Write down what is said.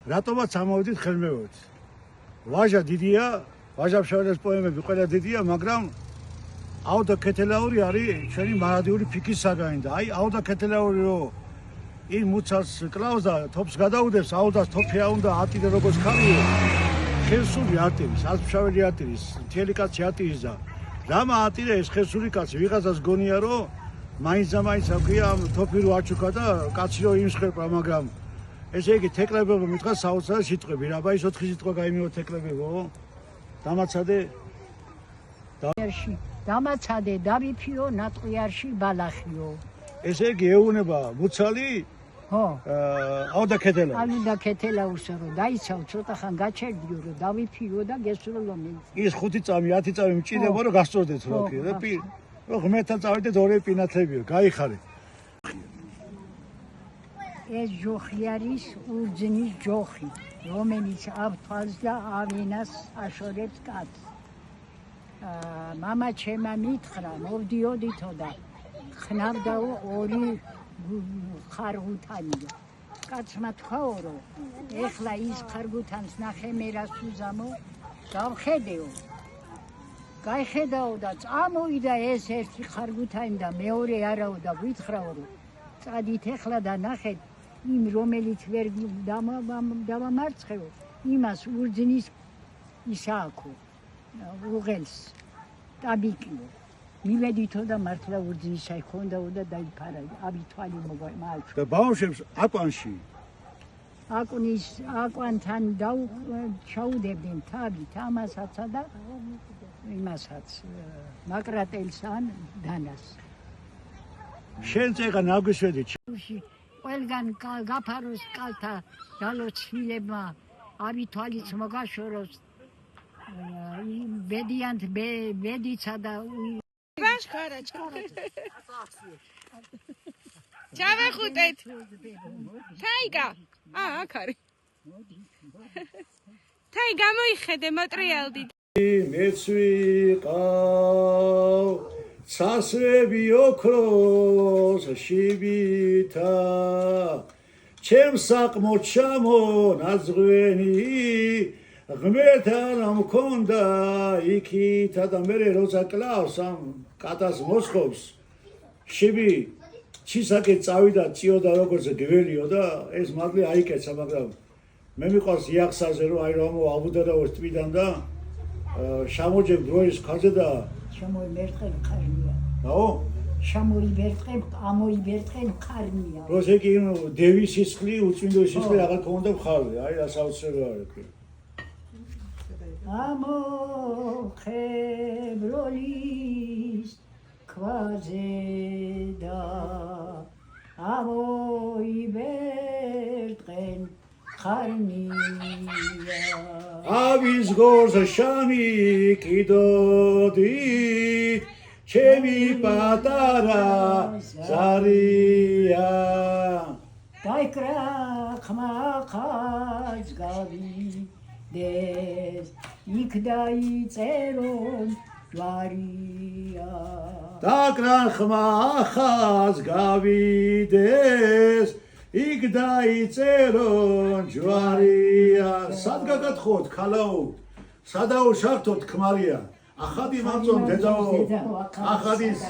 რატომაც ამოვიდით ხელმეორედ. ვაჟა დიდია, ვაჟა-ფშაველას პოემები ყველა დიდია, მაგრამ აუდა ქეთელაური არის ჩვენი მარადიული ფიქრის საგანი და აი აუდა ქეთელაური რო იმ მუცას კლავს და თოფს გადაუდებს, აუდას თოფი არ უნდა ატირე როგორც ხარიო. ხერსული ატირის, ასფშაველი ატირის, მთელი კაცი ატირის და რამა ატირე ეს ხერსული კაცი ვიღაცას გონია რომ მაინც აქვია თოფი რო აჩუქა და კაცი რო იმსხერპა, მაგრამ ესე იგი თეკლებებო მითხრა საოცარ სიტყვები, რაბა ის 4 სიტყვა გაიმეო თეკლებებო. დამაცადე დამაცადე დავიფიო ნატყვიარში ბალახიო. ესე იგი ეუნება მუცალი ხო. აუდა ქეთელა. აუდა ქეთელაურსა რომ დაიცავ ცოტა ხან გაჩერდიო რომ დავიფიო და გესრულო მე. ის 5 წამი 10 წამი მჭირდება რომ გასწორდეთ რა კი და რომ ღმერთთან წავიდეთ ორი პინათლებიო, გაიხარე. ეს ჯოხი არის ურძნის ჯოხი, რომელიც აფთვალს და ავენას აშორებს კაცს. მამა ჩემა მითხრა, მოვდიოდითო და ხნავდაო ორი ხარღუთანიო. კაცმა თქვაო რომ ეხლა ის ხარგუთანს ნახე მე რა სუზამო, გავხედეო. გაიხედაო და წამოვიდა ეს ერთი ხარგუთანი და მეორე არაო და გითხრაო რომ წადით ეხლა და ნახეთ იმ რომელიც ვერ დავამარცხეო იმას ურძნის ისააქო უღელს ტაბიკიო მივედითო და მართლა ურძნისა იქონდაო და დაიფარა აბი თვალი მოგმალჩ და ბავშვებს აკვანში აკვანთან ჩაუდებდნენ თავით ამასაცა და იმასაც მაკრატელსან დანას შენ წეგა ნაგვისვედი ყველგან გაფაროს კალთა დალოცვილებმა აბი თვალიც მოგაშოროს ბედიანთ ბედიცა და ბაშხარა ჩავეხუტეთ თაიგა აქ არის თაი გამოიხედე მოტრიალდი მეც ვიყავ სასრები ოქროს შიბითა ჩემს საყმოდ ჩამონაზღვენი ღმერთთან მქონდა იქითა და მე როცა კლავს ამ კატას მოსხობს შიბი ჩისაკე წავიდა წიოდა როგორც გველიო და ეს მადლი აიკეცა მაგრამ მე მიყვარს იახსაზე რომ აი რომ აბუდადაოს ტვიდან და შამოჯებ დროის ხაზე და შემოიმერტყენ ხარნია. აო? შემოიმერტყენ, ამოიმერტყენ ხარნია. როზეკი დევის სისხლი, უწმინდოს სისხლი აღარ ქონდა მხარი, აი ასაუცრებელი არის. ამოხებროლის ქვაზე და ამოიმერტყენ ხარნია. ავის გორს შამი კიდოდი ჩემი პატარა ზარია დაიკრა ხმახაც გავიდეს იქ დაიწერონ ჯვარია დაიკრა ხმახაც გავიდეს იქ დაიწერონ ჯვარია სად გაგათხოთ ქალაო სადაო შახთოთ ქმარია ახადი მაწონ დედაო ახადის